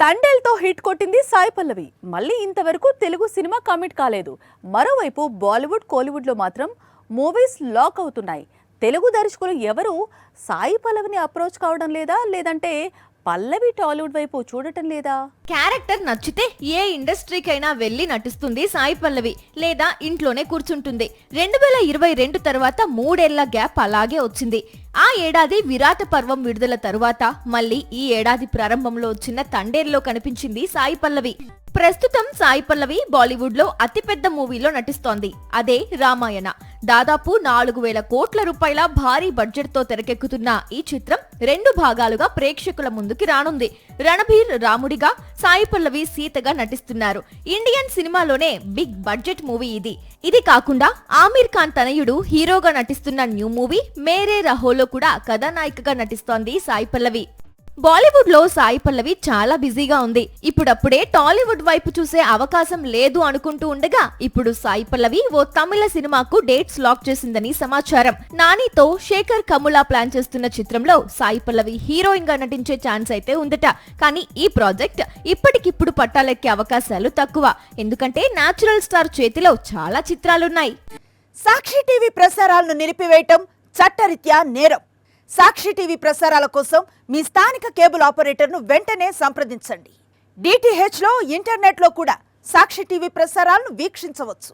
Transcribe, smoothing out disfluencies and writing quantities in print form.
తండేల్తో hit కొట్టింది సాయి పల్లవి. మళ్ళీ ఇంతవరకు తెలుగు సినిమా కమిట్ కాలేదు. మరోవైపు బాలీవుడ్ కోలీవుడ్లో మాత్రం మూవీస్ లాక్ అవుతున్నాయి. తెలుగు దర్శకులు ఎవరు సాయి పల్లవిని అప్రోచ్ కావడం లేదా, లేదంటే పల్లవి టాలీవుడ్ వైపు చూడటం లేదా? క్యారెక్టర్ నచ్చితే ఏ ఇండస్ట్రీకైనా వెళ్లి నటిస్తుంది సాయి పల్లవి, లేదా ఇంట్లోనే కూర్చుంటుంది. 2022 తర్వాత 3 ఏళ్ల గ్యాప్ అలాగే వచ్చింది. ఆ ఏడాది విరాట పర్వం విడుదల తరువాత మళ్ళీ ఈ ఏడాది ప్రారంభంలో వచ్చిన తండేల్లో కనిపించింది సాయి పల్లవి. ప్రస్తుతం సాయి పల్లవి బాలీవుడ్ లో అతిపెద్ద మూవీలో నటిస్తోంది. అదే రామాయణ. దాదాపు 4,000 కోట్ల రూపాయల భారీ బడ్జెట్ తో తెరకెక్కుతున్న ఈ చిత్రం 2 భాగాలుగా ప్రేక్షకుల ముందుకి రానుంది. రణబీర్ రాముడిగా, సాయి పల్లవి సీతగా నటిస్తున్నారు. ఇండియన్ సినిమాలోనే బిగ్ బడ్జెట్ మూవీ ఇది. ఇది కాకుండా ఆమీర్ ఖాన్ తనయుడు హీరోగా నటిస్తున్న న్యూ మూవీ మేరే రహోలో కూడా కథానాయికగా నటిస్తోంది సాయి పల్లవి. బాలీవుడ్ లో సాయి పల్లవి చాలా బిజీగా ఉంది. ఇప్పుడప్పుడే టాలీవుడ్ వైపు చూసే అవకాశం లేదు అనుకుంటూ ఉండగా ఇప్పుడు సాయి పల్లవి ఓ తమిళ సినిమాకు డేట్స్ లాక్ చేసిందని సమాచారం. నానితో శేఖర్ కములా ప్లాన్ చేస్తున్న చిత్రంలో సాయి పల్లవి హీరోయిన్ గా నటించే ఛాన్స్ అయితే ఉందట. కానీ ఈ ప్రాజెక్ట్ ఇప్పటికిప్పుడు పట్టాలెక్కే అవకాశాలు తక్కువ. ఎందుకంటే నేచురల్ స్టార్ చేతిలో చాలా చిత్రాలున్నాయి. సాక్షి టీవీ ప్రసారాలను నిలిపివేయటం చట్టరీత్యా నేరం. సాక్షి టీవీ ప్రసారాల కోసం మీ స్థానిక కేబుల్ ఆపరేటర్ను వెంటనే సంప్రదించండి. డిటిహెచ్లో, ఇంటర్నెట్లో కూడా సాక్షి టీవీ ప్రసారాలను వీక్షించవచ్చు.